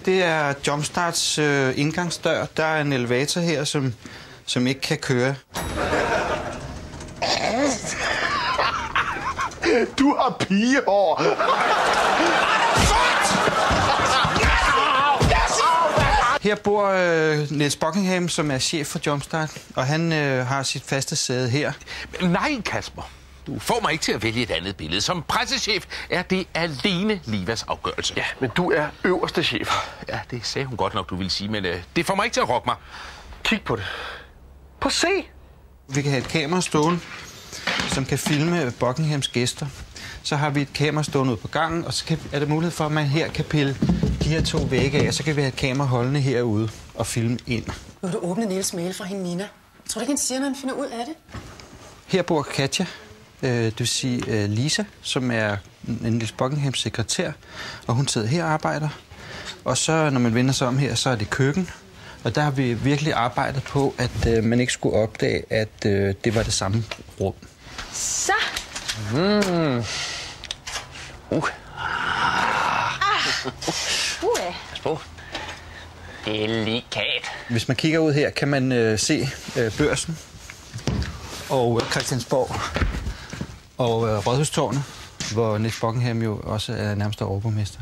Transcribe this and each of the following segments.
det er Jumpstarts indgangsdør. Der er en elevator her, som ikke kan køre. Du har pigehår! Her bor Niels Buckingham, som er chef for Jumpstart, og han har sit faste sæde her. Nej, Kasper. Du får mig ikke til at vælge et andet billede. Som pressechef er det alene Livas afgørelse. Ja, men du er øverste chef. Ja, det sagde hun godt nok, du ville sige, men det får mig ikke til at rokke mig. Kig på det. Prøv at se. Vi kan have et kamera stående, som kan filme Buckinghams gæster. Så har vi et kamera stående ude på gangen, og så er der mulighed for, at man her kan pille de her 2 vægge af, og så kan vi have et kamera holdende herude og filme ind. Nu har du åbnet Niels mail fra hende, Nina. Tror du ikke, han siger, når han finder ud af det? Her bor Katja, det vil sige Lisa, som er Niels Buckinghams sekretær, og hun sidder her og arbejder. Og så, når man vender sig om her, så er det køkken. Og der har vi virkelig arbejdet på, at man ikke skulle opdage, at det var det samme rum. Så. Delikat. Hvis man kigger ud her, kan man se Børsen og Christiansborg og Rådhustårnet, hvor Niels Buckingham jo også er nærmest overborgmester.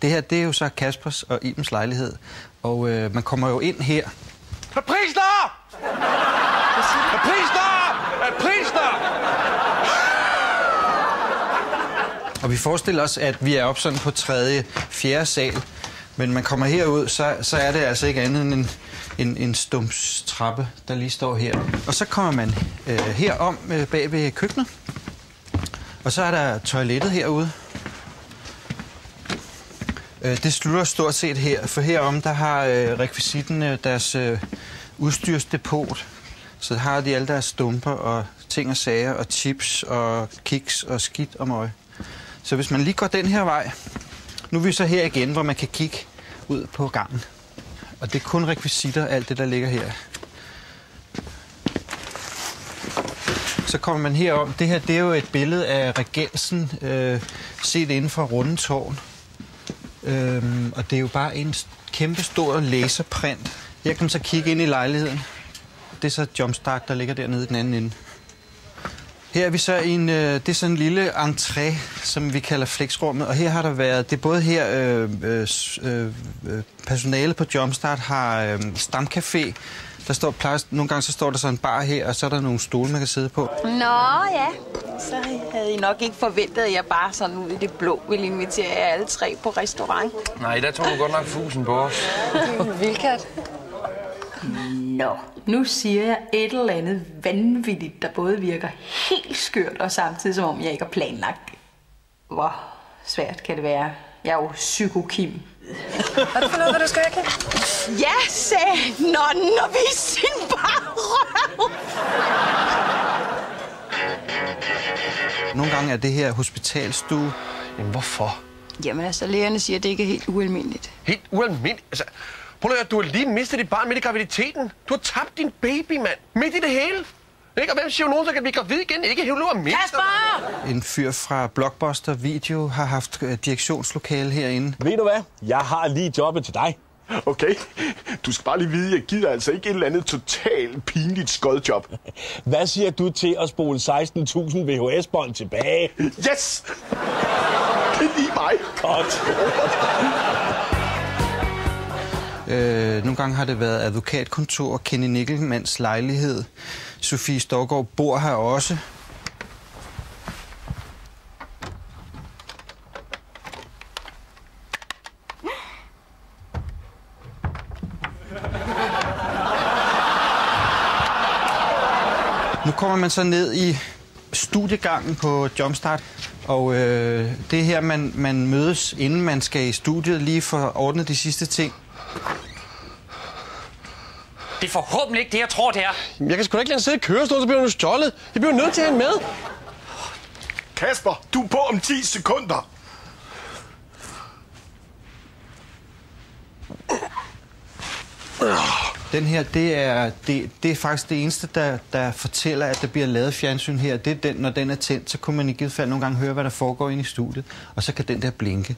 Det her, det er jo så Kaspers og Ibens lejlighed, og man kommer jo ind her. Prisner! Prisner! Prisner! Og vi forestiller os, at vi er oppe sådan på 3., 4. sal, men man kommer herud, så er det altså ikke andet end en stumstrappe, der lige står her. Og så kommer man herom bag ved køkkenet, og så er der toilettet herude. Det slutter stort set her, for herom der har rekvisitten deres udstyrsdepot. Så har de alle deres stumper og ting og sager og chips og kiks og skidt og møg. Så hvis man lige går den her vej, nu er vi så her igen, hvor man kan kigge ud på gangen. Og det er kun rekvisitter, alt det der ligger her. Så kommer man herom. Det her, det er jo et billede af regensen set inden for Rundetårn. Og det er jo bare en kæmpe stor laserprint. Her kan man så kigge ind i lejligheden. Det er så Jumpstart, der ligger dernede i den anden ende. Her er vi så i det er sådan en lille entré, som vi kalder flexrummet. Og her har der været, det er både her, personalet på Jumpstart har stamcafé. Der står nogle gange så står der så en bar her, og så er der nogle stole, man kan sidde på. Nå ja, så havde I nok ikke forventet, at jeg bare sådan ud i det blå ville invitere jer alle 3 på restaurant. Nej, der tog du godt nok fusen på os. Hvilket? Nå, nu siger jeg et eller andet vanvittigt, der både virker helt skørt og samtidig som om jeg ikke har planlagt. Hvor svært kan det være? Jeg er jo psykokim. Har du fundet ud, hvad du skal, Kim? Ja, sagde nonnen og viste sin bare røv. Nogle gange er det her hospitalstue. Jamen, hvorfor? Jamen altså, lægerne siger, at det ikke er helt ualmindeligt. Helt ualmindeligt? Altså, prøv at høre, du har lige mistet dit barn midt i graviditeten. Du har tabt din baby, mand. Midt i det hele. Ikke? Og hvem siger jo nogen, der kan blive gravid igen? Ikke helt ualmindeligt. Kasper! En fyr fra Blockbuster Video har haft direktionslokale herinde. Ved du hvad? Jeg har lige jobbet til dig. Okay, du skal bare lige vide, at jeg gider altså ikke et eller andet totalt pinligt skodjob. Hvad siger du til at spole 16.000 VHS-bånd tilbage? Yes! Det er lige mig. Godt. Nogle gange har det været advokatkontor, Kenny Nickelmanns lejlighed. Sofie Storgård bor her også. Nu kommer man så ned i studiegangen på Jumpstart, og det er her, man mødes, inden man skal i studiet, lige for at ordne de sidste ting. Det er forhåbentlig ikke det, jeg tror, det er. Jeg kan sgu da ikke lade den sidde i kørestol, så bliver du stjålet. Jeg bliver nødt til at have med. Kasper, du er på om 10 sekunder. Den her, det er faktisk det eneste, der fortæller, at der bliver lavet fjernsyn her. Det er den, når den er tændt, så kunne man i givet fald nogle gange høre, hvad der foregår inde i studiet. Og så kan den der blinke.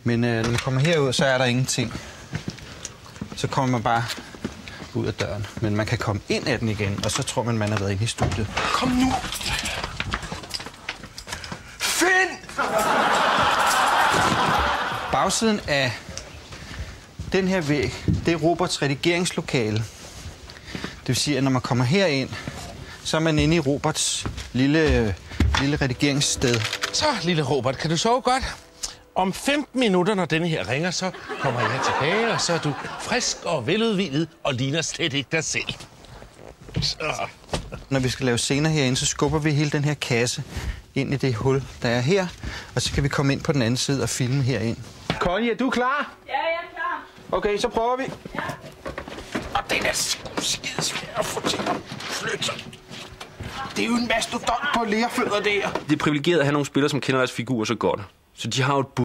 Men når man kommer herud, så er der ingenting. Så kommer man bare ud af døren. Men man kan komme ind af den igen, og så tror man har været inde i studiet. Kom nu! Finn! Bagsiden af den her væg, det er Roberts redigeringslokale. Det vil sige, at når man kommer herind, så er man inde i Roberts lille redigeringssted. Så, lille Robert, kan du sove godt? Om 15 minutter, når denne her ringer, så kommer jeg tilbage, og så er du frisk og veludhvilet og ligner slet ikke dig selv. Så. Når vi skal lave scener herinde, så skubber vi hele den her kasse ind i det hul, der er her. Og så kan vi komme ind på den anden side og filme herind. Connie, er du klar? Ja, jeg er klar. Okay, så prøver vi. Ja. Og den er skidesvær at få til at flytte. Det er jo en mastodont på lerfødder der. Det er privilegeret at have nogle spillere, som kender deres figurer så godt. Så de har jo et